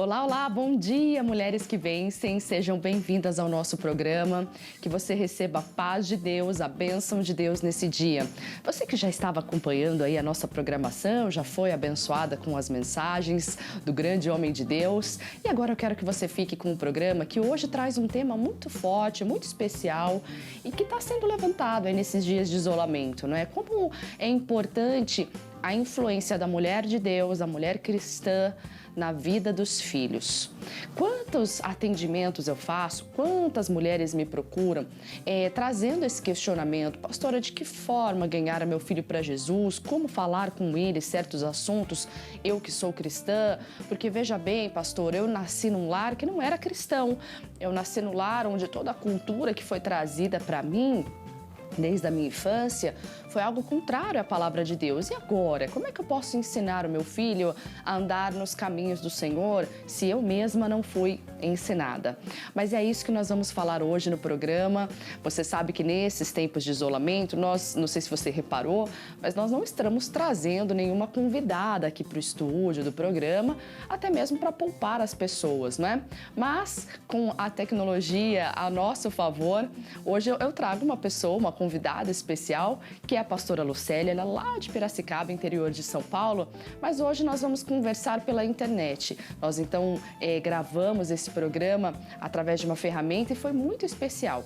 Olá, olá, bom dia, mulheres que vencem, sejam bem-vindas ao nosso programa, que você receba a paz de Deus, a bênção de Deus nesse dia. Você que já estava acompanhando aí a nossa programação, já foi abençoada com as mensagens do grande homem de Deus, e agora eu quero que você fique com o programa que hoje traz um tema muito forte, muito especial e que está sendo levantado aí nesses dias de isolamento, não é? Como é importante a influência da mulher de Deus, a mulher cristã, na vida dos filhos. Quantos atendimentos eu faço, quantas mulheres me procuram trazendo esse questionamento: pastora, de que forma ganhar meu filho para Jesus? Como falar com ele certos assuntos? Eu que sou cristã, porque veja bem, pastor, eu nasci num lar que não era cristão. Eu nasci num lar onde toda a cultura que foi trazida para mim desde a minha infância, foi algo contrário à palavra de Deus. E agora, como é que eu posso ensinar o meu filho a andar nos caminhos do Senhor se eu mesma não fui ensinada? Mas é isso que nós vamos falar hoje no programa. Você sabe que nesses tempos de isolamento, nós, não sei se você reparou, mas nós não estamos trazendo nenhuma convidada aqui para o estúdio do programa, até mesmo para poupar as pessoas, né? Mas com a tecnologia a nosso favor, hoje eu trago uma pessoa, uma convidada especial, que é a pastora Lucélia, ela é lá de Piracicaba, interior de São Paulo, mas hoje nós vamos conversar pela internet. Nós então gravamos esse programa através de uma ferramenta e foi muito especial.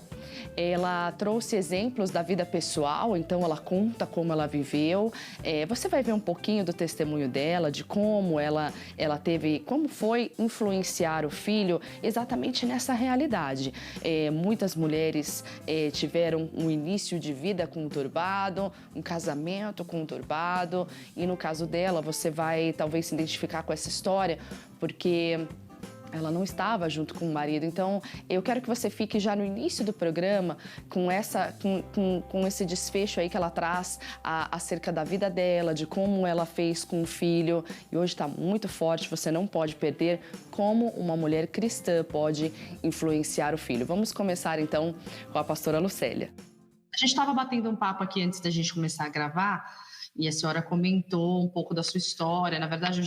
Ela trouxe exemplos da vida pessoal, então ela conta como ela viveu. Você vai ver um pouquinho do testemunho dela, de como ela teve, como foi influenciar o filho exatamente nessa realidade. Muitas mulheres tiveram um início de vida conturbado, um casamento conturbado, e no caso dela você vai talvez se identificar com essa história, porque ela não estava junto com o marido. Então, eu quero que você fique já no início do programa com esse desfecho aí que ela traz acerca da vida dela, de como ela fez com o filho. E hoje está muito forte, você não pode perder como uma mulher cristã pode influenciar o filho. Vamos começar então com a pastora Lucélia. A gente estava batendo um papo aqui antes da gente começar a gravar e a senhora comentou um pouco da sua história. Na verdade,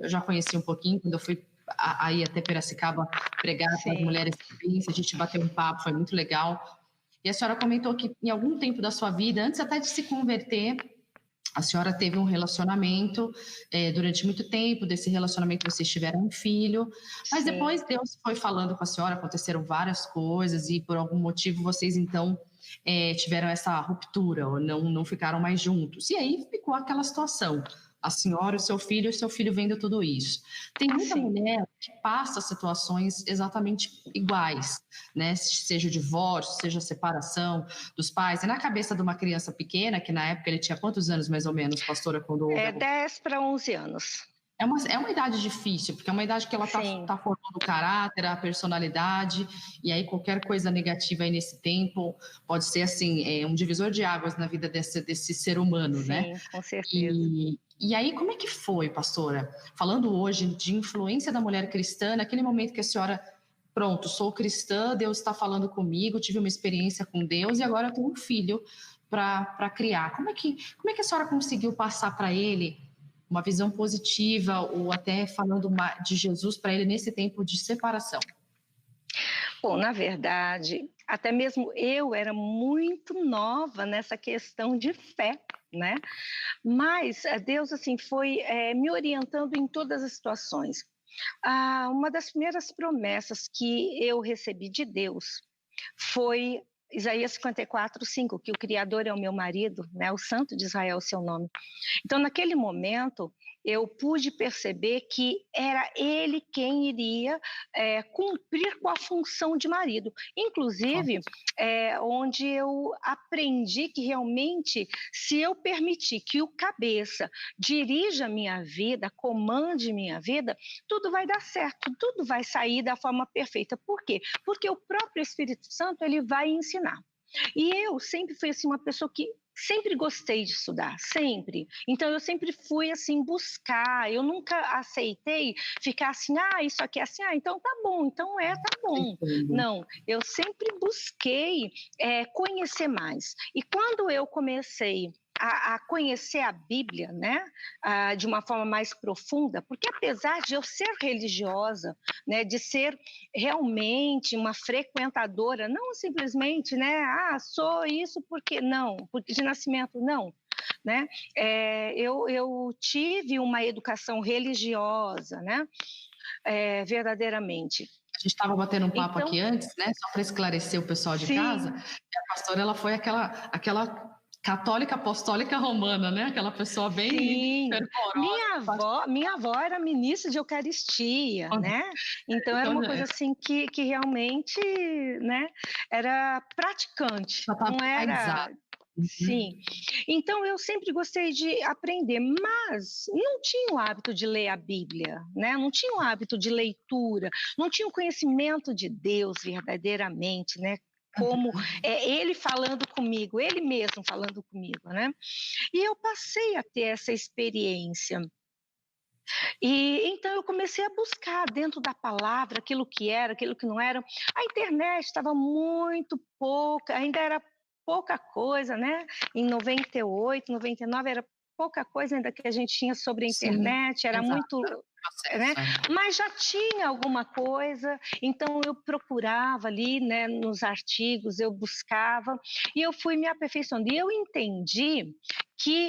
eu já conheci um pouquinho quando eu fui aí até Piracicaba pregar para as mulheres que a gente bateu um papo, foi muito legal. E a senhora comentou que em algum tempo da sua vida, antes até de se converter, a senhora teve um relacionamento durante muito tempo. Desse relacionamento vocês tiveram um filho, mas depois Deus foi falando com a senhora, aconteceram várias coisas e por algum motivo vocês então tiveram essa ruptura, ou não ficaram mais juntos. E aí ficou aquela situação, a senhora, o seu filho vendo tudo isso. Tem muita mulher que passa situações exatamente iguais, né? Seja o divórcio, seja a separação dos pais. E na cabeça de uma criança pequena, que na época ele tinha quantos anos mais ou menos, pastora, quando houve 10 para 11 anos. É uma idade difícil, porque é uma idade que ela tá formando o caráter, a personalidade, e aí qualquer coisa negativa aí nesse tempo pode ser, assim, um divisor de águas na vida desse ser humano, né? Sim, com certeza. E aí, como é que foi, pastora? Falando hoje de influência da mulher cristã, naquele momento que a senhora, pronto, sou cristã, Deus está falando comigo, tive uma experiência com Deus e agora eu tenho um filho para criar. Como é que a senhora conseguiu passar para ele uma visão positiva, ou até falando de Jesus para ele nesse tempo de separação? Bom, na verdade, até mesmo eu era muito nova nessa questão de fé, né? Mas Deus, assim, foi me orientando em todas as situações. Uma das primeiras promessas que eu recebi de Deus foi Isaías 54:5, que o Criador é o meu marido, né? O Santo de Israel é o seu nome. Então, naquele momento, eu pude perceber que era ele quem iria cumprir com a função de marido. Inclusive, onde eu aprendi que realmente, se eu permitir que o cabeça dirija a minha vida, comande minha vida, tudo vai dar certo, tudo vai sair da forma perfeita. Por quê? Porque o próprio Espírito Santo, ele vai ensinar. E eu sempre fui assim, uma pessoa que sempre gostei de estudar, sempre. Então, eu sempre fui, assim, buscar. Eu nunca aceitei ficar assim, isso aqui é assim, então tá bom, então tá bom. Não, eu sempre busquei conhecer mais. E quando eu comecei a conhecer a Bíblia, né, de uma forma mais profunda, porque apesar de eu ser religiosa, né, de ser realmente uma frequentadora, não simplesmente, né, sou isso porque não, porque de nascimento não, né, eu tive uma educação religiosa, né, verdadeiramente. A gente estava batendo um papo Então, aqui antes, né? Só para esclarecer o pessoal de casa, sim, que a pastora ela foi aquela católica apostólica romana, né? Aquela pessoa bem sim. fervorosa. Minha avó era ministra de Eucaristia, né? Então era Então, uma coisa assim que realmente, né, era praticante, já estava não era. enraizado. Uhum. Sim. Então eu sempre gostei de aprender, mas não tinha o hábito de ler a Bíblia, né? Não tinha o hábito de leitura, não tinha o conhecimento de Deus verdadeiramente, né? Como ele falando comigo, ele mesmo falando comigo, né? E eu passei a ter essa experiência. E então eu comecei a buscar dentro da palavra aquilo que era, aquilo que não era. A internet estava muito pouca, ainda era pouca coisa, né? Em 98, 99 era pouca coisa ainda que a gente tinha sobre a Sim, internet, era exato. muito, né? Processo, é. Mas já tinha alguma coisa, então eu procurava ali, né, nos artigos, eu buscava e eu fui me aperfeiçoando. E eu entendi que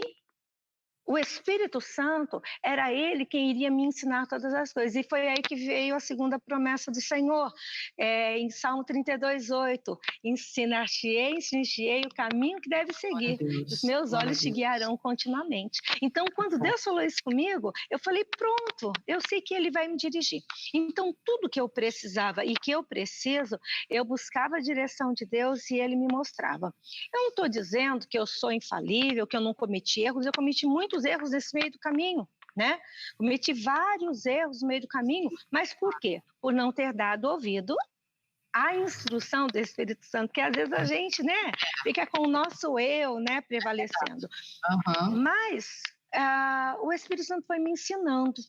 o Espírito Santo era ele quem iria me ensinar todas as coisas. E foi aí que veio a segunda promessa do Senhor, em Salmo 32:8. Ensinar-te-ei o caminho que deve Glória a seguir. Os Deus, meus glória a olhos te Deus. guiarão continuamente. Então, quando Deus falou isso comigo, eu falei, pronto, eu sei que ele vai me dirigir. Então, tudo que eu precisava e que eu preciso, eu buscava a direção de Deus e ele me mostrava. Eu não estou dizendo que eu sou infalível, que eu não cometi erros, eu cometi muitos erros nesse meio do caminho, né? Cometi vários erros no meio do caminho, mas por quê? Por não ter dado ouvido à instrução do Espírito Santo, que às vezes a gente, né, fica com o nosso eu, né, prevalecendo. Aham. Mas o Espírito Santo foi me ensinando.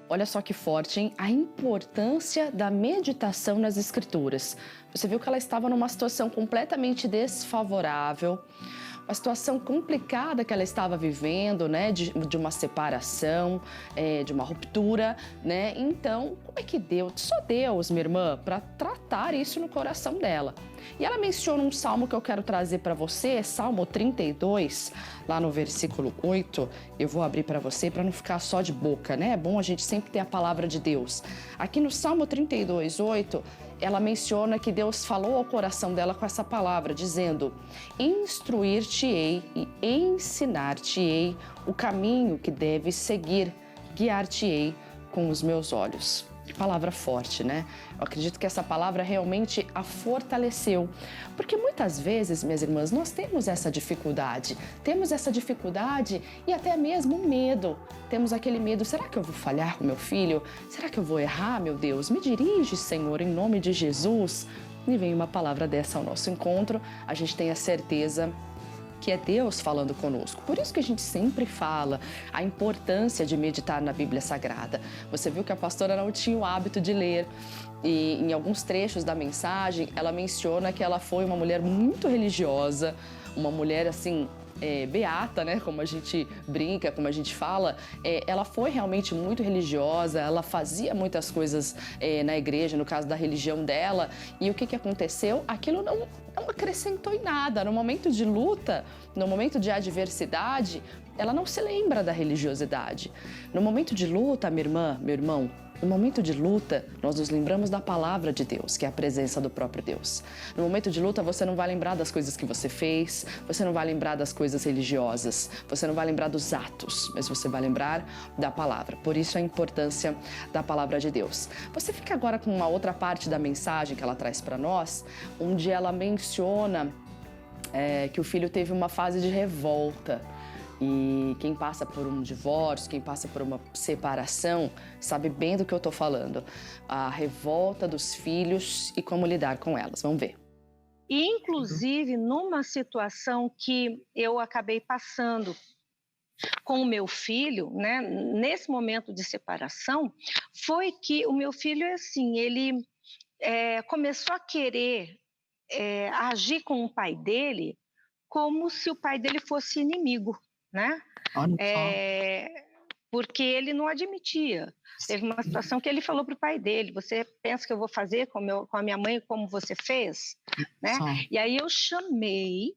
Olha só que forte, hein? A importância da meditação nas escrituras. Você viu que ela estava numa situação completamente desfavorável, uma situação complicada que ela estava vivendo, né? De uma separação, de uma ruptura, né? Então, como é que Deus, só Deus, minha irmã, para tratar isso no coração dela? E ela menciona um salmo que eu quero trazer para você, Salmo 32, lá no versículo 8. Eu vou abrir para você para não ficar só de boca, né? É bom a gente sempre ter a palavra de Deus. Aqui no Salmo 32, 8, ela menciona que Deus falou ao coração dela com essa palavra, dizendo: instruir-te-ei e ensinar-te-ei o caminho que deves seguir, guiar-te-ei com os meus olhos. Que palavra forte, né? Eu acredito que essa palavra realmente a fortaleceu. Porque muitas vezes, minhas irmãs, nós temos essa dificuldade e até mesmo medo. Temos aquele medo, será que eu vou falhar com meu filho? Será que eu vou errar, meu Deus? Me dirige, Senhor, em nome de Jesus. E vem uma palavra dessa ao nosso encontro, a gente tem a certeza que é Deus falando conosco. Por isso que a gente sempre fala a importância de meditar na Bíblia Sagrada. Você viu que a pastora não tinha o hábito de ler e em alguns trechos da mensagem ela menciona que ela foi uma mulher muito religiosa, uma mulher assim beata, né? Como a gente brinca, como a gente fala, ela foi realmente muito religiosa, ela fazia muitas coisas na igreja, no caso da religião dela, e o que aconteceu? Aquilo não acrescentou em nada. No momento de luta, no momento de adversidade, ela não se lembra da religiosidade. No momento de luta, minha irmã, meu irmão, no momento de luta, nós nos lembramos da palavra de Deus, que é a presença do próprio Deus. No momento de luta, você não vai lembrar das coisas que você fez, você não vai lembrar das coisas religiosas, você não vai lembrar dos atos, mas você vai lembrar da palavra. Por isso a importância da palavra de Deus. Você fica agora com uma outra parte da mensagem que ela traz para nós, onde ela menciona que o filho teve uma fase de revolta. E quem passa por um divórcio, quem passa por uma separação, sabe bem do que eu estou falando. A revolta dos filhos e como lidar com elas. Vamos ver. E, inclusive, numa situação que eu acabei passando com o meu filho, né, nesse momento de separação, foi que o meu filho, assim, ele começou a querer agir com o pai dele como se o pai dele fosse inimigo, né? Olha só. Porque ele não admitia. Teve uma situação que ele falou para o pai dele: você pensa que eu vou fazer com a minha mãe como você fez? Né? Só. E aí eu chamei,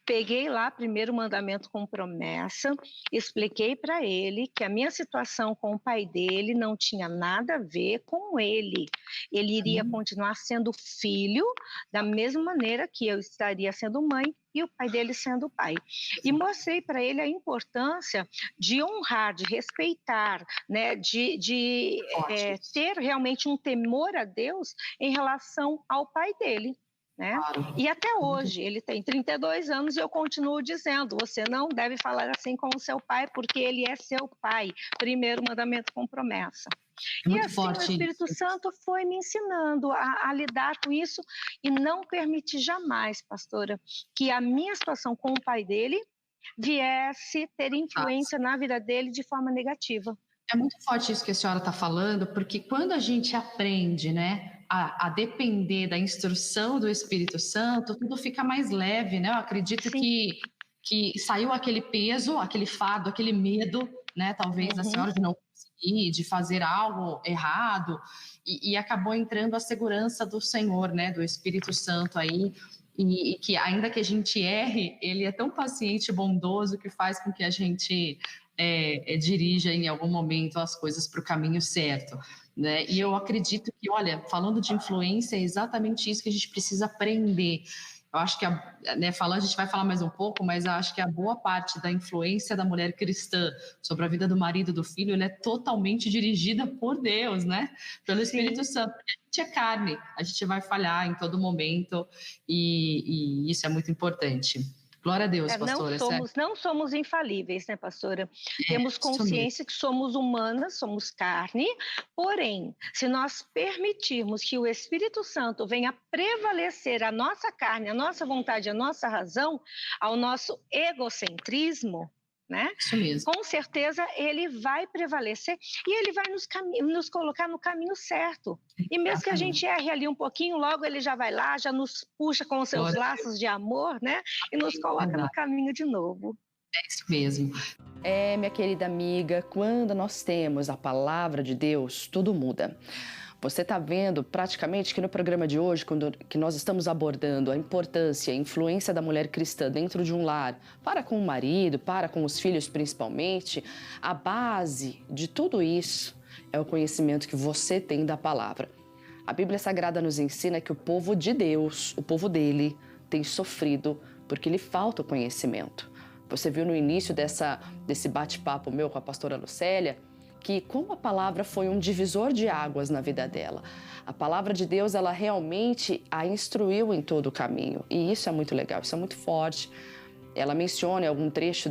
peguei lá primeiro mandamento com promessa, expliquei para ele que a minha situação com o pai dele não tinha nada a ver com ele. Ele iria continuar sendo filho da mesma maneira que eu estaria sendo mãe e o pai dele sendo pai. E mostrei para ele a importância de honrar, de respeitar, né, de ter realmente um temor a Deus em relação ao pai dele. Né? Claro. E até hoje, ele tem 32 anos e eu continuo dizendo: você não deve falar assim com o seu pai, porque ele é seu pai. Primeiro mandamento com promessa. E assim forte o Espírito Santo foi me ensinando a lidar com isso e não permitir jamais, pastora, que a minha situação com o pai dele viesse ter influência na vida dele de forma negativa. É muito forte isso que a senhora está falando, porque quando a gente aprende, né, a depender da instrução do Espírito Santo, tudo fica mais leve, né? Eu acredito que saiu aquele peso, aquele fardo, aquele medo, né, talvez da senhora de não conseguir, de fazer algo errado, e acabou entrando a segurança do Senhor, né, do Espírito Santo aí, e que ainda que a gente erre, ele é tão paciente e bondoso que faz com que a gente dirija em algum momento as coisas para o caminho certo, né? E eu acredito que, olha, falando de influência, é exatamente isso que a gente precisa aprender. Eu acho que, a gente vai falar mais um pouco, mas eu acho que a boa parte da influência da mulher cristã sobre a vida do marido e do filho, ela é totalmente dirigida por Deus, né? Pelo Espírito Santo. Porque a gente é carne, a gente vai falhar em todo momento e isso é muito importante. Glória a Deus, pastora. Não somos infalíveis, né, pastora? Temos consciência que somos humanas, somos carne, porém, se nós permitirmos que o Espírito Santo venha prevalecer a nossa carne, a nossa vontade, a nossa razão, ao nosso egocentrismo, né? Isso mesmo. Com certeza ele vai prevalecer e ele vai nos colocar no caminho certo. E mesmo que a gente erre ali um pouquinho, logo ele já vai lá, já nos puxa com os seus laços de amor, né? E nos coloca no caminho de novo. É isso mesmo. Minha querida amiga, quando nós temos a palavra de Deus, tudo muda. Você está vendo praticamente que no programa de hoje, que nós estamos abordando a importância e a influência da mulher cristã dentro de um lar, para com o marido, para com os filhos principalmente, a base de tudo isso é o conhecimento que você tem da palavra. A Bíblia Sagrada nos ensina que o povo de Deus, o povo dele, tem sofrido porque lhe falta o conhecimento. Você viu no início desse bate-papo meu com a pastora Lucélia, que como a palavra foi um divisor de águas na vida dela. A palavra de Deus, ela realmente a instruiu em todo o caminho. E isso é muito legal, isso é muito forte. Ela menciona em algum trecho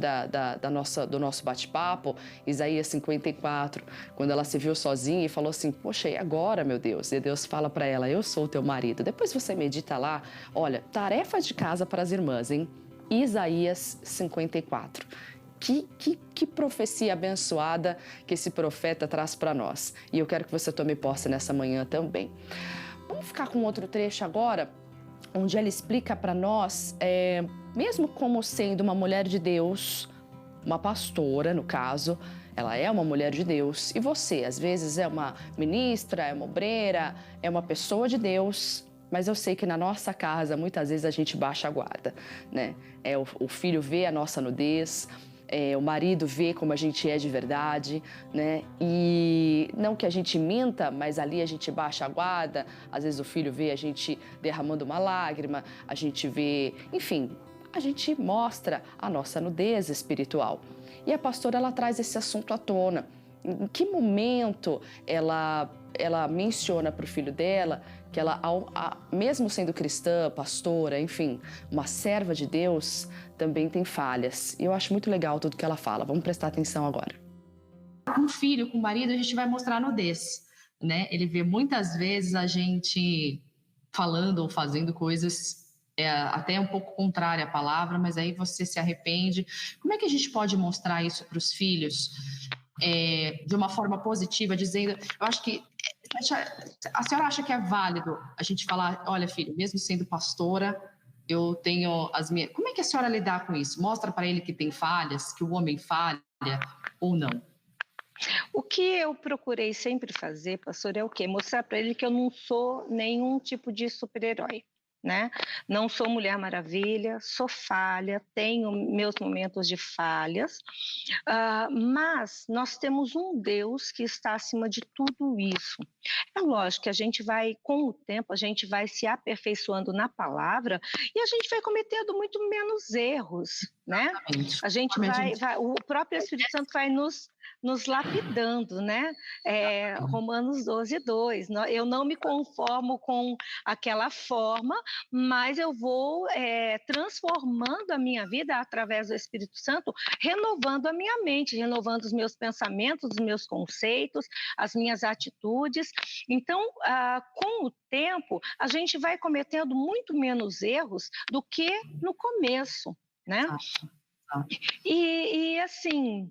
do nosso bate-papo, Isaías 54, quando ela se viu sozinha e falou assim: poxa, e agora, meu Deus? E Deus fala para ela: eu sou o teu marido. Depois você medita lá, olha, tarefa de casa para as irmãs, hein? Isaías 54. Que profecia abençoada que esse profeta traz para nós. E eu quero que você tome posse nessa manhã também. Vamos ficar com outro trecho agora, onde ela explica para nós, mesmo como sendo uma mulher de Deus, uma pastora, no caso, ela é uma mulher de Deus. E você, às vezes, é uma ministra, é uma obreira, é uma pessoa de Deus, mas eu sei que na nossa casa, muitas vezes, a gente baixa a guarda, né? O filho vê a nossa nudez, o marido vê como a gente é de verdade, né? E não que a gente minta, mas ali a gente baixa a guarda, às vezes o filho vê a gente derramando uma lágrima, a gente vê, enfim, a gente mostra a nossa nudez espiritual. E a pastora, ela traz esse assunto à tona. Em que momento ela menciona para o filho dela que ela, mesmo sendo cristã, pastora, enfim, uma serva de Deus, também tem falhas. E eu acho muito legal tudo que ela fala. Vamos prestar atenção agora. Com o filho, com o marido, a gente vai mostrar nudez, né? Ele vê muitas vezes a gente falando ou fazendo coisas até um pouco contrária à palavra, mas aí você se arrepende. Como é que a gente pode mostrar isso para os filhos de uma forma positiva, dizendo... Eu acho que... A senhora acha que é válido a gente falar, olha, filho, mesmo sendo pastora, eu tenho as minhas... é que a senhora lidar com isso? Mostra para ele que tem falhas, que o homem falha ou não? O que eu procurei sempre fazer, pastor, é o quê? Mostrar para ele que eu não sou nenhum tipo de super-herói, né? Não sou Mulher Maravilha, sou falha, tenho meus momentos de falhas, mas nós temos um Deus que está acima de tudo isso. É lógico que a gente vai, com o tempo, a gente vai se aperfeiçoando na palavra e a gente vai cometendo muito menos erros, né? Exatamente. A gente o próprio Espírito Santo vai nos lapidando, né? Romanos 12:2. Eu não me conformo com aquela forma, mas eu vou transformando a minha vida através do Espírito Santo, renovando a minha mente, renovando os meus pensamentos, os meus conceitos, as minhas atitudes. Então, com o tempo, a gente vai cometendo muito menos erros do que no começo, né? E assim,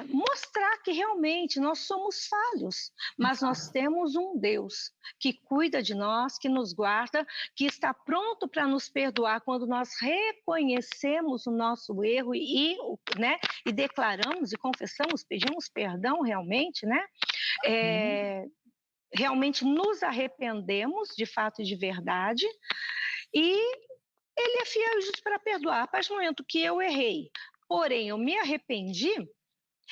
mostrar que realmente nós somos falhos, mas nós temos um Deus que cuida de nós, que nos guarda, que está pronto para nos perdoar quando nós reconhecemos o nosso erro né, e declaramos e confessamos, pedimos perdão realmente, né? Realmente nos arrependemos de fato e de verdade, e ele é fiel e justo para perdoar. A partir do momento que eu errei, porém eu me arrependi,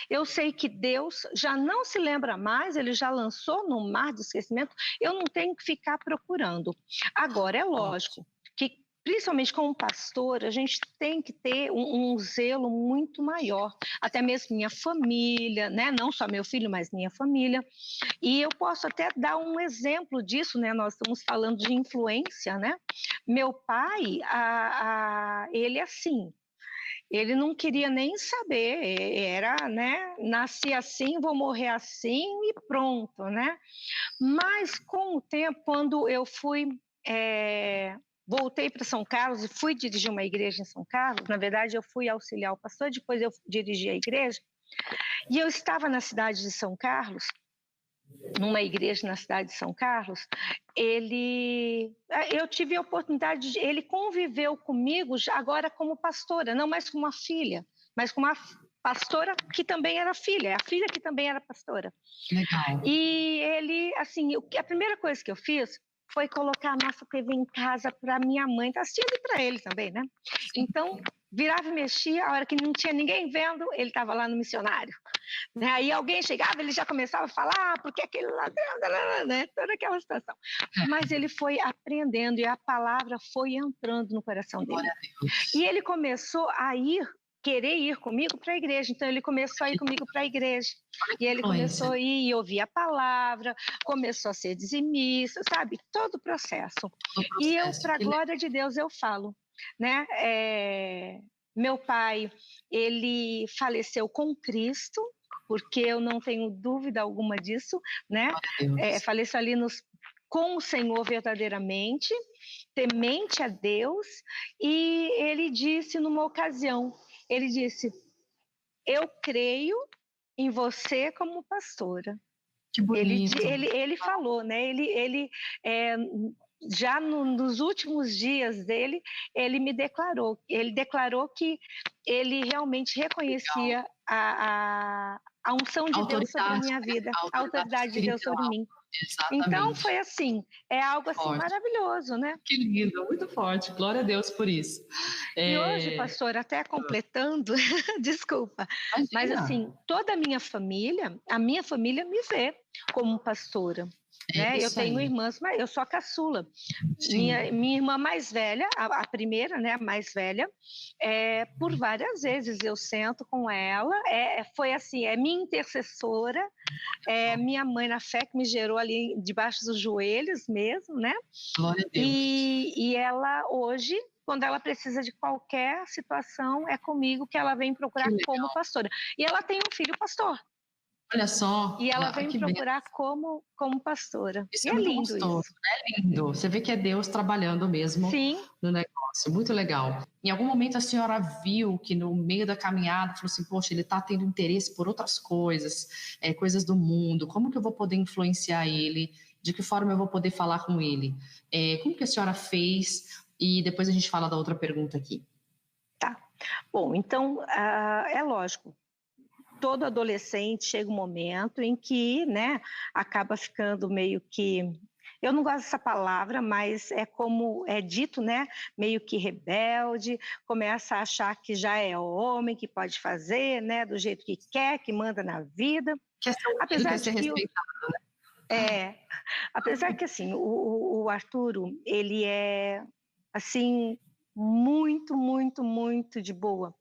eu sei que Deus já não se lembra mais, ele já lançou no mar de esquecimento, eu não tenho que ficar procurando. Agora, é lógico que, principalmente como pastor, a gente tem que ter um zelo muito maior, até mesmo minha família, né? Não só meu filho, mas minha família. E eu posso até dar um exemplo disso, né? Nós estamos falando de influência, né? Meu pai, ele assim, ele não queria nem saber, era, né? Nasci assim, vou morrer assim e pronto, né? Mas com o tempo, quando eu voltei para São Carlos e fui dirigir uma igreja em São Carlos, na verdade eu fui auxiliar o pastor, depois eu dirigi a igreja, e eu estava na cidade de São Carlos, numa igreja na cidade de São Carlos, eu tive a oportunidade ele conviveu comigo agora como pastora, não mais como uma filha, mas como uma pastora que também era filha, a filha que também era pastora. Legal. E ele, assim, a primeira coisa que eu fiz foi colocar a nossa TV em casa para minha mãe, tá assistindo, e para ele também, né? Então, virava e mexia, a hora que não tinha ninguém vendo, ele estava lá no missionário. Né? Aí alguém chegava, ele já começava a falar, porque aquele ladrão, né? Toda aquela situação. Mas ele foi aprendendo e a palavra foi entrando no coração dele. E ele começou a querer ir comigo para a igreja. Então, ele começou a ir comigo para a igreja. E ele começou a ir e ouvir a palavra, começou a ser dizimista, sabe? Todo o processo. E eu, para a glória de Deus, eu falo, né? Meu pai, ele faleceu com Cristo, porque eu não tenho dúvida alguma disso, né? Faleceu ali com o Senhor verdadeiramente, temente a Deus, e ele disse numa ocasião, ele disse, eu creio em você como pastora. Que bonito. Ele falou, né? Ele já nos últimos dias dele, ele declarou que ele realmente reconhecia a unção de Deus sobre a minha vida, a autoridade de Deus sobre mim. Exatamente. Então foi assim, é algo assim maravilhoso, né? Que lindo, muito forte, glória a Deus por isso. E hoje, pastor, até completando, desculpa, mas assim, toda a minha família me vê como pastora. Né? Eu tenho irmãs, mas eu sou a caçula. Minha irmã mais velha, a primeira, né, a mais velha, por várias vezes eu sento com ela, foi assim, minha intercessora, minha mãe na fé que me gerou ali debaixo dos joelhos mesmo, né? Glória a Deus. E ela hoje, quando ela precisa de qualquer situação, é comigo que ela vem procurar como pastora. E ela tem um filho pastor. Olha só. E ela vem me procurar como pastora. Isso e é muito lindo gostoso, isso. É lindo. Você vê que é Deus trabalhando mesmo no negócio. Muito legal. Em algum momento a senhora viu que no meio da caminhada, falou assim, poxa, ele está tendo interesse por outras coisas, coisas do mundo. Como que eu vou poder influenciar ele? De que forma eu vou poder falar com ele? Como que a senhora fez e depois a gente fala da outra pergunta aqui. Tá. Bom, então, é lógico, todo adolescente chega um momento em que, né, acaba ficando meio que, eu não gosto dessa palavra, mas é como é dito, né, meio que rebelde, começa a achar que já é homem, que pode fazer, né, do jeito que quer, que manda na vida. Quer ser ouvido, Apesar quer de ser que respeitado, né? apesar que assim, o Arturo, ele é assim muito, muito, muito de boa,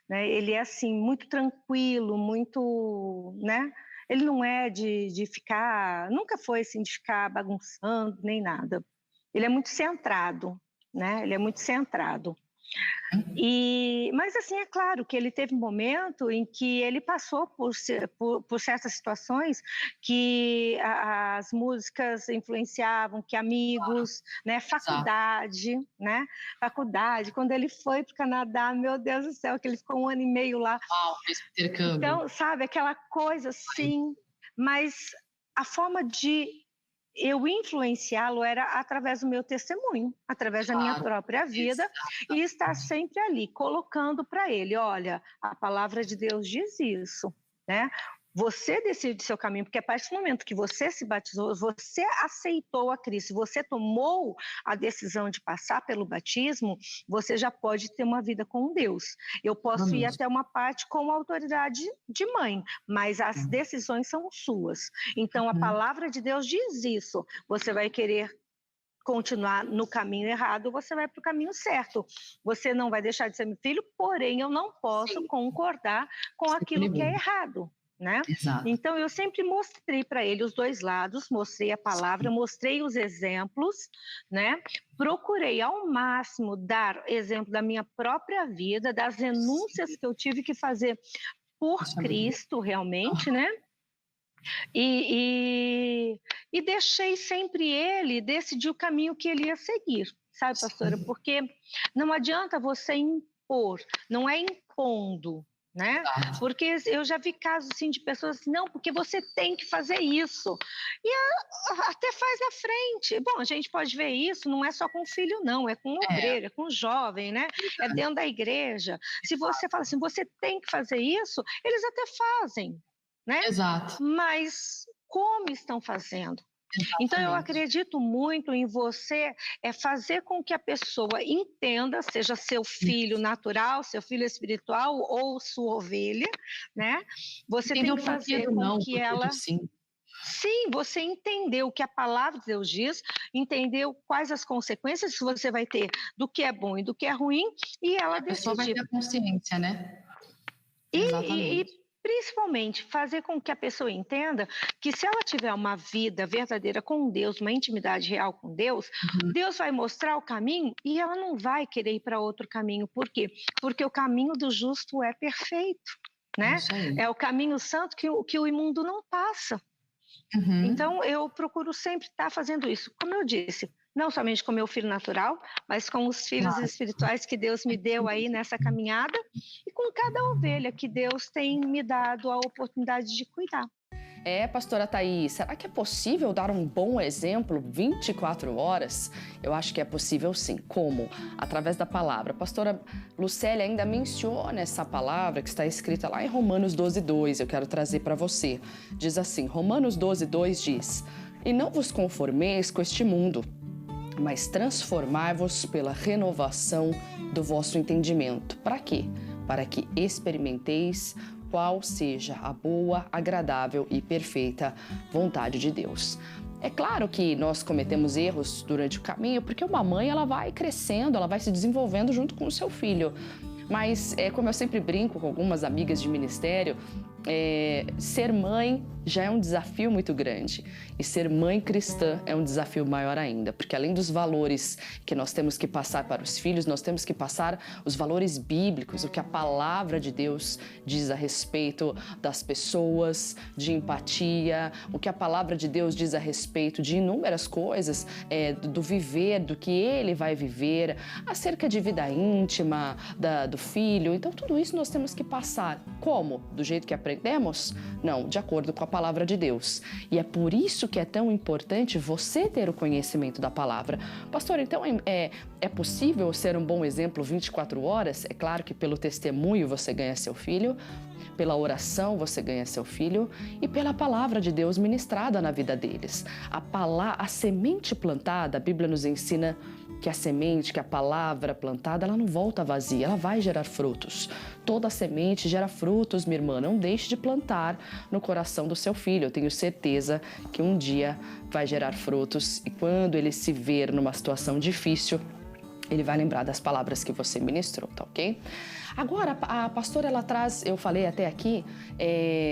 né? Ele é assim muito tranquilo, muito, né? Ele não é de ficar, nunca foi assim de ficar bagunçando nem nada. Ele é muito centrado, né? Ele é muito centrado. Mas assim, é claro que ele teve um momento em que ele passou por certas situações que as músicas influenciavam, que amigos, né, faculdade, quando ele foi para o Canadá, meu Deus do céu, que ele ficou 1 ano e meio lá. Fez intercâmbio. Então, sabe, aquela coisa assim, mas a forma de eu influenciá-lo era através do meu testemunho, através da minha própria vida, e estar sempre ali, colocando para ele, olha, a palavra de Deus diz isso, né? Você decide seu caminho, porque a partir do momento que você se batizou, você aceitou a Cristo, você tomou a decisão de passar pelo batismo, você já pode ter uma vida com Deus. Eu posso ir até uma parte com a autoridade de mãe, mas as decisões são suas. Então, a palavra de Deus diz isso. Você vai querer continuar no caminho errado, você vai para o caminho certo. Você não vai deixar de ser meu filho, porém eu não posso concordar com aquilo que é errado. Né? Então eu sempre mostrei para ele os dois lados, mostrei a palavra, mostrei os exemplos, né? Procurei ao máximo dar exemplo da minha própria vida, das renúncias que eu tive que fazer por Cristo realmente, né? E deixei sempre ele decidir o caminho que ele ia seguir, sabe, pastora? Porque não adianta você impor, não é impondo, né? Porque eu já vi casos assim de pessoas assim, não, porque você tem que fazer isso. E até faz na frente. Bom, a gente pode ver isso, não é só com o filho, não, é com o obreiro, é com o jovem, né? É dentro da igreja. Se você fala assim, você tem que fazer isso, eles até fazem, né? Mas como estão fazendo? Então, eu acredito muito em você fazer com que a pessoa entenda, seja seu filho natural, seu filho espiritual ou sua ovelha, né? Você tem que fazer com que ela... Sim, você entendeu o que a palavra de Deus diz, entendeu quais as consequências que você vai ter do que é bom e do que é ruim, e ela decidir. A pessoa vai ter a consciência, né? E principalmente fazer com que a pessoa entenda que se ela tiver uma vida verdadeira com Deus, uma intimidade real com Deus, Deus vai mostrar o caminho e ela não vai querer ir para outro caminho. Por quê? Porque o caminho do justo é perfeito, né? É o caminho santo que o imundo não passa. Então, eu procuro sempre estar fazendo isso. Como eu disse, não somente com meu filho natural, mas com os filhos espirituais que Deus me deu aí nessa caminhada e com cada ovelha que Deus tem me dado a oportunidade de cuidar. Pastora Thaís, será que é possível dar um bom exemplo 24 horas? Eu acho que é possível sim. Como? Através da palavra. A pastora Lucélia ainda menciona essa palavra que está escrita lá em Romanos 12:2. Eu quero trazer para você. Diz assim, Romanos 12:2 diz: "E não vos conformeis com este mundo, mas transformai-vos pela renovação do vosso entendimento." Para quê? Para que experimenteis qual seja a boa, agradável e perfeita vontade de Deus. É claro que nós cometemos erros durante o caminho, porque uma mãe ela vai crescendo, ela vai se desenvolvendo junto com o seu filho. Mas, como eu sempre brinco com algumas amigas de ministério, ser mãe já é um desafio muito grande. E ser mãe cristã é um desafio maior ainda, porque além dos valores que nós temos que passar para os filhos, nós temos que passar os valores bíblicos, o que a palavra de Deus diz a respeito das pessoas, de empatia, o que a palavra de Deus diz a respeito de inúmeras coisas, do viver, do que ele vai viver, acerca de vida íntima do filho. Então, tudo isso nós temos que passar. Como? Do jeito que aprendemos aprendemos? Não, de acordo com a palavra de Deus. E é por isso que é tão importante você ter o conhecimento da palavra. Pastor, então é possível ser um bom exemplo 24 horas? É claro que pelo testemunho você ganha seu filho, pela oração você ganha seu filho e pela palavra de Deus ministrada na vida deles. A semente plantada, a Bíblia nos ensina que a semente, que a palavra plantada, ela não volta vazia, ela vai gerar frutos. Toda semente gera frutos, minha irmã. Não deixe de plantar no coração do seu filho. Eu tenho certeza que um dia vai gerar frutos e quando ele se ver numa situação difícil, ele vai lembrar das palavras que você ministrou, tá ok? Agora, a pastora, ela traz, eu falei até aqui,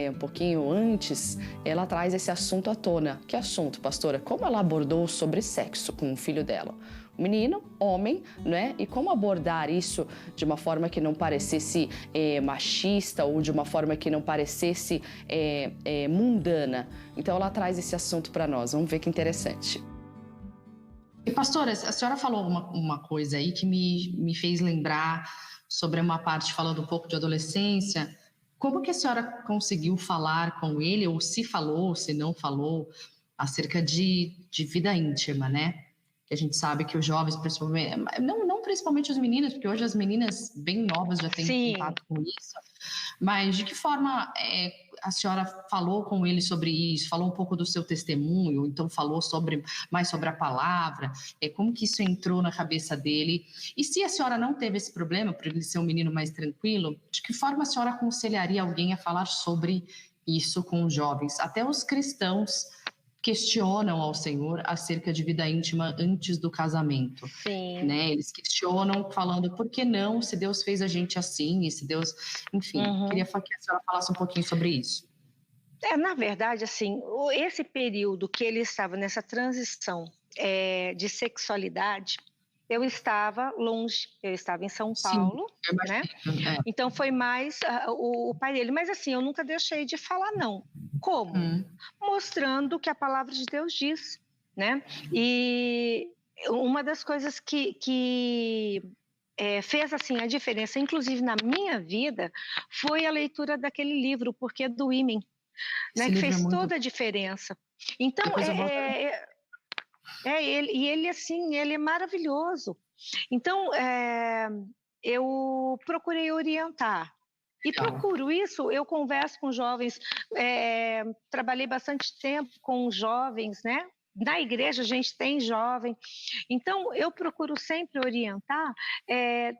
um pouquinho antes, ela traz esse assunto à tona. Que assunto, pastora? Como ela abordou sobre sexo com o filho dela? O menino, homem, né? E como abordar isso de uma forma que não parecesse machista ou de uma forma que não parecesse mundana. Então, ela traz esse assunto para nós. Vamos ver que interessante. E, pastora, a senhora falou uma coisa aí que me fez lembrar sobre uma parte falando um pouco de adolescência. Como que a senhora conseguiu falar com ele, ou se falou, ou se não falou, acerca de vida íntima, né? Que a gente sabe que os jovens, principalmente, não principalmente os meninos, porque hoje as meninas bem novas já têm contato com isso, mas de que forma a senhora falou com ele sobre isso? Falou um pouco do seu testemunho, então falou mais sobre a palavra, como que isso entrou na cabeça dele? E se a senhora não teve esse problema, por ele ser um menino mais tranquilo, de que forma a senhora aconselharia alguém a falar sobre isso com os jovens? Até os cristãos questionam ao Senhor acerca de vida íntima antes do casamento. Sim. Né? Eles questionam falando, por que não, se Deus fez a gente assim, e se Deus... Enfim, queria que a senhora falasse um pouquinho sobre isso. Na verdade, assim, esse período que ele estava nessa transição de sexualidade, eu estava longe, eu estava em São Paulo, né? Então foi mais o pai dele. Mas assim, eu nunca deixei de falar não. Como? Mostrando o que a palavra de Deus diz, né? E uma das coisas que fez assim a diferença, inclusive na minha vida, foi a leitura daquele livro, O Porquê do Ímen, né? Que fez toda a diferença. Então, ele assim, ele é maravilhoso. Então, eu procurei orientar. E procuro isso, eu converso com jovens, trabalhei bastante tempo com jovens, né? Na igreja a gente tem jovem, então eu procuro sempre orientar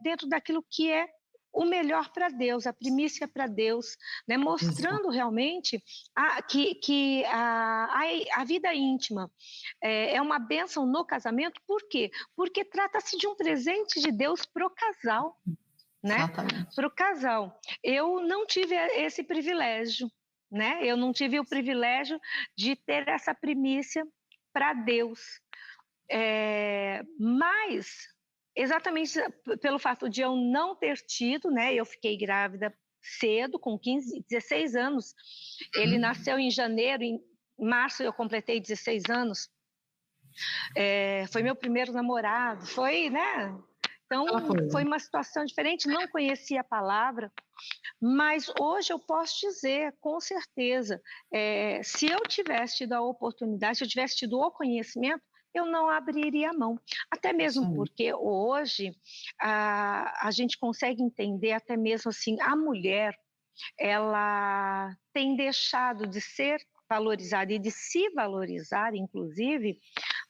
dentro daquilo que é o melhor para Deus, a primícia para Deus, né? Mostrando realmente que a vida íntima é uma bênção no casamento. Por quê? Porque trata-se de um presente de Deus para o casal. Né? Para o casal. Eu não tive esse privilégio, né? Eu não tive o privilégio de ter essa primícia para Deus. Mas, exatamente pelo fato de eu não ter tido, né? Eu fiquei grávida cedo, com 16 anos. Ele nasceu em janeiro, em março eu completei 16 anos. Foi meu primeiro namorado, foi, né? Então, foi uma situação diferente, não conhecia a palavra, mas hoje eu posso dizer, com certeza, se eu tivesse tido a oportunidade, se eu tivesse tido o conhecimento, eu não abriria a mão. Até mesmo porque hoje a gente consegue entender, até mesmo assim, a mulher, ela tem deixado de ser valorizada e de se valorizar, inclusive.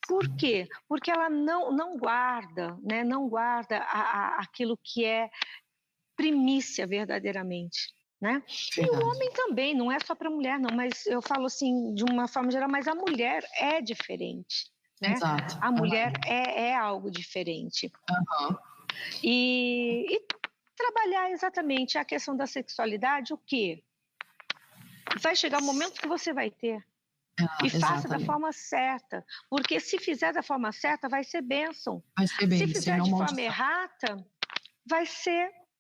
Por quê? Porque ela não guarda, né? Não guarda aquilo que é primícia verdadeiramente, né? E o homem também, não é só para a mulher, não, mas eu falo assim de uma forma geral, mas a mulher é diferente, né? Exato. A mulher é algo diferente. E trabalhar exatamente a questão da sexualidade, o quê? Vai chegar o momento que você vai ter. E faça da forma certa, porque se fizer da forma certa, vai ser bênção. Se fizer de forma errada,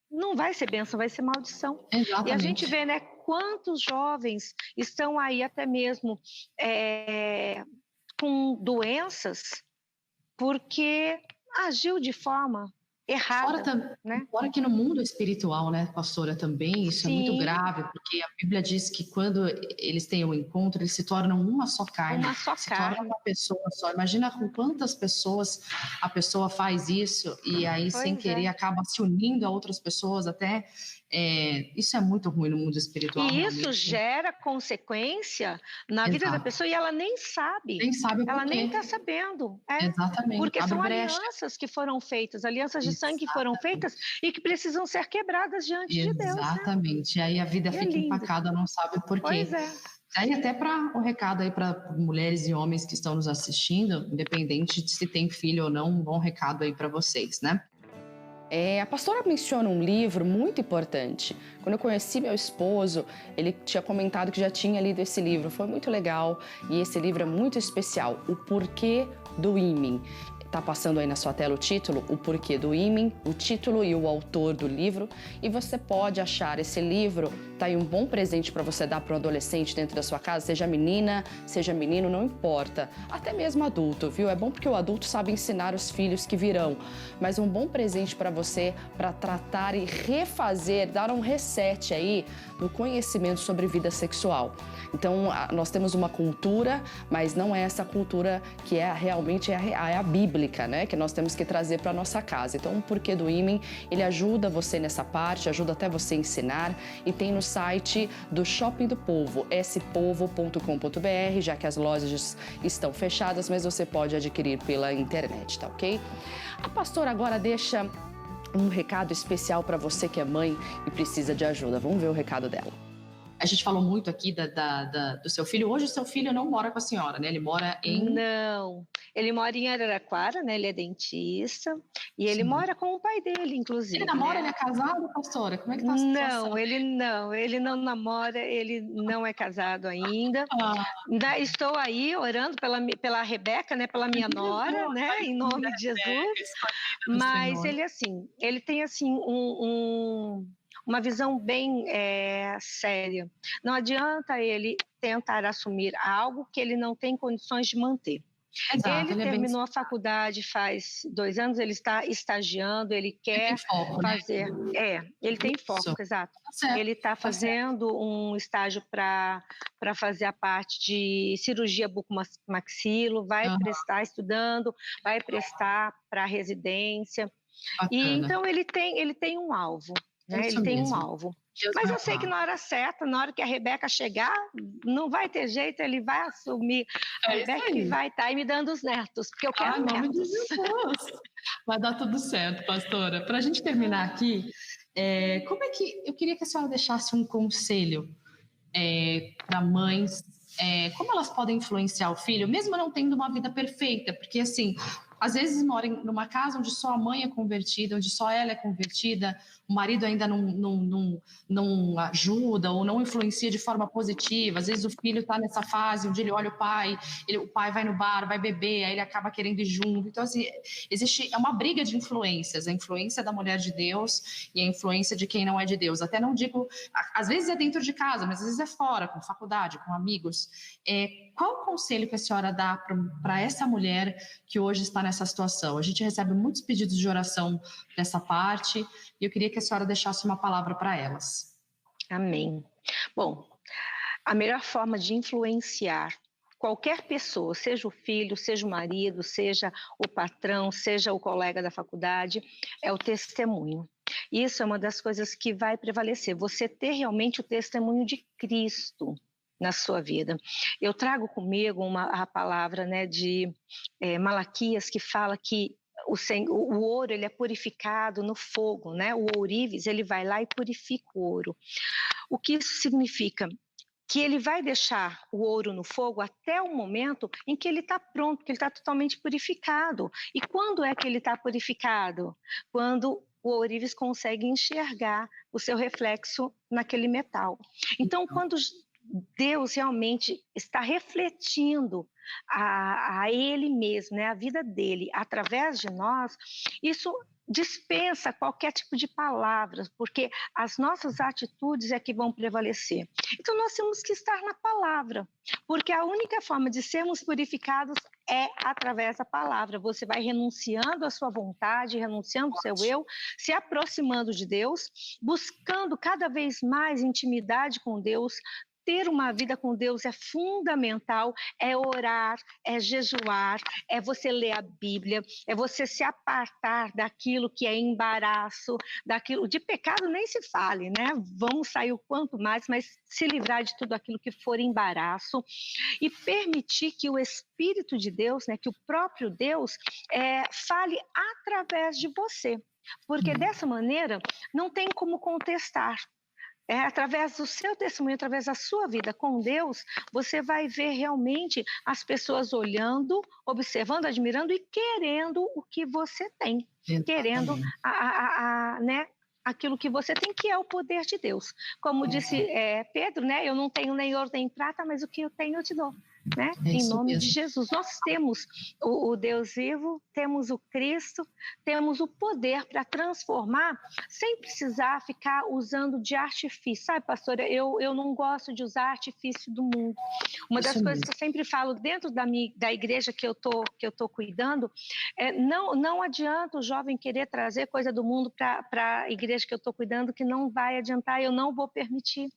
não vai ser bênção, vai ser maldição. Exatamente. E a gente vê, né, quantos jovens estão aí até mesmo com doenças porque agiu de forma errada, né? Fora que no mundo espiritual, né, pastora, também isso é muito Sim, grave, porque a Bíblia diz que quando eles têm um encontro, eles se tornam uma só carne, uma só se torna carne. uma pessoa só. Imagina com quantas pessoas a pessoa faz isso e aí, sem Pois é. querer, acaba se unindo a outras pessoas até. Isso é muito ruim no mundo espiritual, E isso realmente. gera consequência na vida da Exato. pessoa e ela nem sabe. Nem sabe o Ela nem porquê. está sabendo. Exatamente. Porque Abre são brecha. alianças que foram feitas, alianças de sangue que foram feitas Exatamente. e que precisam ser quebradas diante de Deus, né? Exatamente. E aí a vida E é fica lindo. empacada, não sabe por Pois quê. é. Aí até para o recado aí para mulheres e homens que estão nos assistindo, independente de se tem filho ou não, um bom recado aí para vocês, né? A pastora menciona um livro muito importante. Quando eu conheci meu esposo, ele tinha comentado que já tinha lido esse livro. Foi muito legal e esse livro é muito especial. O Porquê do Ímã. Tá passando aí na sua tela o título, O Porquê do Ímã, o título e o autor do livro. E você pode achar esse livro, tá aí um bom presente para você dar para um adolescente dentro da sua casa, seja menina, seja menino, não importa. Até mesmo adulto, viu? É bom porque o adulto sabe ensinar os filhos que virão. Mas um bom presente para você, para tratar e refazer, dar um reset aí no conhecimento sobre vida sexual. Então, nós temos uma cultura, mas não é essa cultura que realmente é a bíblica, né? Que nós temos que trazer para nossa casa. Então, o Porquê do Ímã, ele ajuda você nessa parte, ajuda até você ensinar e tem no site do Shopping do Povo, spovo.com.br, já que as lojas estão fechadas, mas você pode adquirir pela internet, tá ok? A pastora agora deixa um recado especial para você que é mãe e precisa de ajuda. Vamos ver o recado dela. A gente falou muito aqui do seu filho. Hoje o seu filho não mora com a senhora, né? Ele mora em... Não, ele mora em Araraquara, né? Ele é dentista e ele Sim. mora com o pai dele, Ele inclusive, namora, né? ele é casado, pastora? Como é que tá a situação? Ele não namora, ele não é casado ainda. Ah, Estou aí orando pela Rebeca, né? Pela minha nora, Jesus, né? Em nome de Jesus. escolhida do Mas Senhor. ele tem assim uma visão bem séria. Não adianta ele tentar assumir algo que ele não tem condições de manter. Exato, Ele ele é bem... terminou a faculdade faz 2 anos, ele está estagiando, ele Ele quer tem foco, né? fazer. Ele tem foco, Isso. exato. Tá certo, Ele está tá certo. fazendo um estágio para fazer a parte de cirurgia bucomaxilo, vai prestar, estudando, vai prestar para residência. E Bacana. então ele tem um alvo, né? Isso Ele tem um mesmo. alvo. Deus Mas vai eu sei que honrar. na hora certa, na hora que a Rebeca chegar, não vai ter jeito, ele vai assumir. A É isso Rebeca que aí. vai estar aí me dando os netos, porque eu quero Em nome de netos. Jesus. Vai dar tudo certo, pastora. Para a gente terminar aqui, como é que eu queria que a senhora deixasse um conselho para mães, como elas podem influenciar o filho, mesmo não tendo uma vida perfeita, porque assim, às vezes moram numa casa onde só a mãe é convertida, onde só ela é convertida, o marido ainda não ajuda ou não influencia de forma positiva. Às vezes o filho está nessa fase onde ele olha o pai vai no bar, vai beber, aí ele acaba querendo ir junto. Então, assim, é uma briga de influências, a influência da mulher de Deus e a influência de quem não é de Deus. Até não digo, às vezes é dentro de casa, mas às vezes é fora, com faculdade, com amigos. Qual o conselho que a senhora dá para essa mulher que hoje está nessa situação? A gente recebe muitos pedidos de oração dessa parte e eu queria que a senhora deixasse uma palavra para elas. Amém. Bom, a melhor forma de influenciar qualquer pessoa, seja o filho, seja o marido, seja o patrão, seja o colega da faculdade, é o testemunho. Isso é uma das coisas que vai prevalecer, você ter realmente o testemunho de Cristo na sua vida. Eu trago comigo a palavra, né, de Malaquias, que fala que o ouro ele é purificado no fogo, né? O ourives ele vai lá e purifica o ouro. O que isso significa? Que ele vai deixar o ouro no fogo até o momento em que ele está pronto, que ele está totalmente purificado. E quando é que ele está purificado? Quando o ourives consegue enxergar o seu reflexo naquele metal. Então, quando Deus realmente está refletindo a Ele mesmo, né, a vida dele, através de nós, isso dispensa qualquer tipo de palavras, porque as nossas atitudes é que vão prevalecer. Então, nós temos que estar na palavra, porque a única forma de sermos purificados é através da palavra. Você vai renunciando à sua vontade, renunciando ao seu eu, se aproximando de Deus, buscando cada vez mais intimidade com Deus. Ter uma vida com Deus é fundamental, é orar, é jejuar, é você ler a Bíblia, é você se apartar daquilo que é embaraço, daquilo de pecado nem se fale, né? Vamos sair o quanto mais, mas se livrar de tudo aquilo que for embaraço e permitir que o Espírito de Deus, né, que o próprio Deus fale através de você, porque dessa maneira não tem como contestar. Através do seu testemunho, através da sua vida com Deus, você vai ver realmente as pessoas olhando, observando, admirando e querendo o que você tem. Exatamente. Querendo né, aquilo que você tem, que é o poder de Deus. Como disse Pedro, né, eu não tenho nem ouro nem prata, mas o que eu tenho eu te dou. Né? Em nome de Jesus, nós temos o Deus vivo, temos o Cristo, temos o poder para transformar sem precisar ficar usando de artifício, sabe, pastora? Eu não gosto de usar artifício do mundo. Uma das coisas que eu sempre falo dentro da igreja que eu tô cuidando não adianta o jovem querer trazer coisa do mundo para a igreja que eu estou cuidando, que não vai adiantar, eu não vou permitir.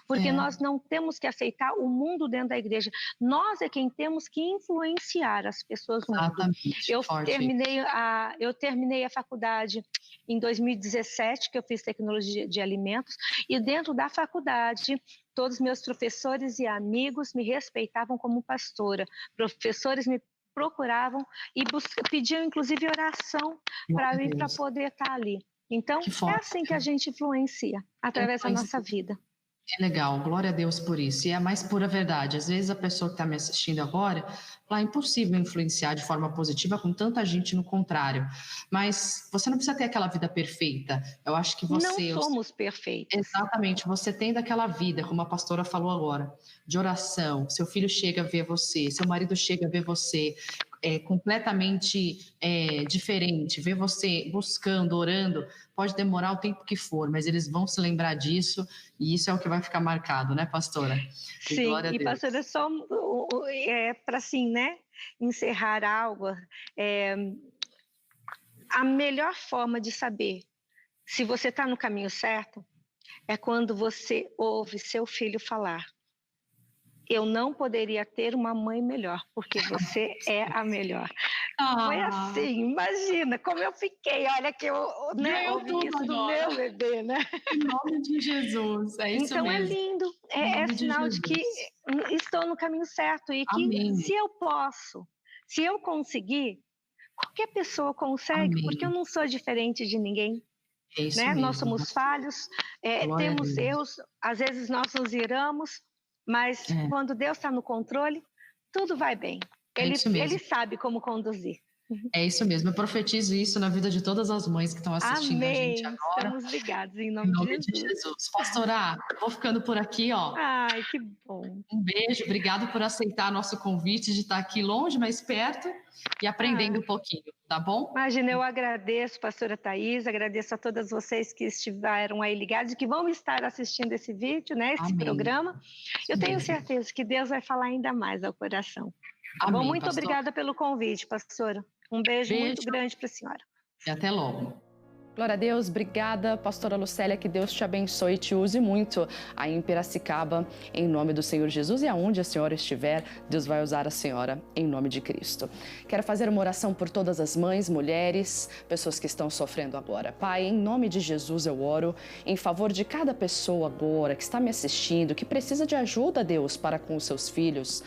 Porque nós não temos que aceitar o mundo dentro da igreja. Nós é quem temos que influenciar as pessoas no mundo. Eu terminei a faculdade em 2017, que eu fiz tecnologia de alimentos, e dentro da faculdade, todos meus professores e amigos me respeitavam como pastora. Professores me procuravam e pediam, inclusive, oração para mim, para poder estar ali. Então, é assim que a gente influencia, através da nossa vida. Que legal, glória a Deus por isso. E é a mais pura verdade. Às vezes a pessoa que está me assistindo agora fala, é impossível influenciar de forma positiva com tanta gente no contrário. Mas você não precisa ter aquela vida perfeita. Eu acho que você... Não somos perfeitos. Exatamente. Você tem daquela vida, como a pastora falou agora, de oração. Seu filho chega a ver você, seu marido chega a ver você completamente diferente, ver você buscando, orando, pode demorar o tempo que for, mas eles vão se lembrar disso e isso é o que vai ficar marcado, né, pastora? Sim, e pastora, só para assim, né, encerrar algo, a melhor forma de saber se você está no caminho certo é quando você ouve seu filho falar: eu não poderia ter uma mãe melhor, porque você é a melhor. Foi assim, imagina como eu fiquei, olha que eu ouvi isso do meu bebê, né? Em nome de Jesus, é isso então, mesmo. Então é lindo, é sinal de que estou no caminho certo e que se eu posso, se eu conseguir, qualquer pessoa consegue, porque eu não sou diferente de ninguém. É isso né? mesmo. Nós somos falhos, temos erros, às vezes nós nos iramos, mas quando Deus está no controle, tudo vai bem. Ele sabe como conduzir. É isso mesmo, eu profetizo isso na vida de todas as mães que estão assistindo a gente agora. Estamos ligados em nome de Jesus. Pastora, vou ficando por aqui, ó. Ai, que bom. Um beijo, obrigado por aceitar nosso convite de estar aqui longe, mas perto e aprendendo um pouquinho, tá bom? Imagina, eu agradeço, pastora Thaís, agradeço a todas vocês que estiveram aí ligados e que vão estar assistindo esse vídeo, né, esse programa. Eu tenho certeza que Deus vai falar ainda mais ao coração. Tá bom? Muito obrigada pelo convite, pastora. Um beijo muito grande para a senhora. E até logo. Glória a Deus, obrigada, pastora Lucélia, que Deus te abençoe e te use muito aí em Piracicaba, em nome do Senhor Jesus, e aonde a senhora estiver, Deus vai usar a senhora em nome de Cristo. Quero fazer uma oração por todas as mães, mulheres, pessoas que estão sofrendo agora. Pai, em nome de Jesus eu oro em favor de cada pessoa agora que está me assistindo, que precisa de ajuda, Deus, para com os seus filhos,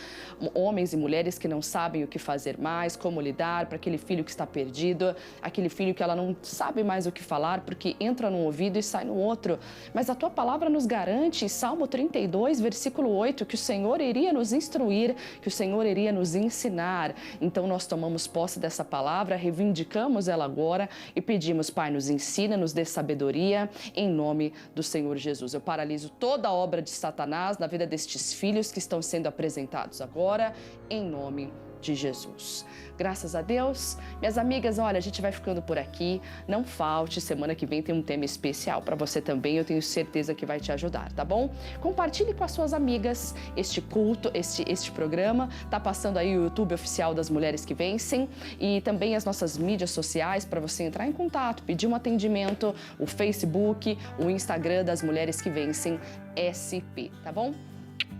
homens e mulheres que não sabem o que fazer mais, como lidar para aquele filho que está perdido, aquele filho que ela não sabe mais o que falar, porque entra num ouvido e sai no outro. Mas a tua palavra nos garante, Salmo 32, versículo 8, que o Senhor iria nos instruir, que o Senhor iria nos ensinar. Então nós tomamos posse dessa palavra, reivindicamos ela agora e pedimos, Pai, nos ensina, nos dê sabedoria, em nome do Senhor Jesus. Eu paraliso toda a obra de Satanás na vida destes filhos que estão sendo apresentados agora, em nome de de Jesus. Graças a Deus. Minhas amigas, olha, a gente vai ficando por aqui. Não falte, semana que vem tem um tema especial para você também. Eu tenho certeza que vai te ajudar, tá bom? Compartilhe com as suas amigas este culto, este programa. Tá passando aí o YouTube oficial das Mulheres que Vencem e também as nossas mídias sociais para você entrar em contato, pedir um atendimento, o Facebook, o Instagram das Mulheres que Vencem SP, tá bom?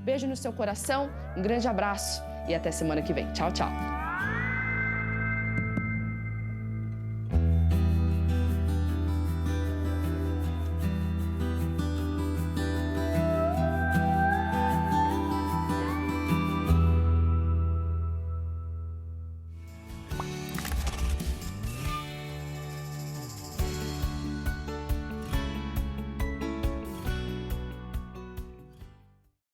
Beijo no seu coração, um grande abraço e até semana que vem. Tchau, tchau.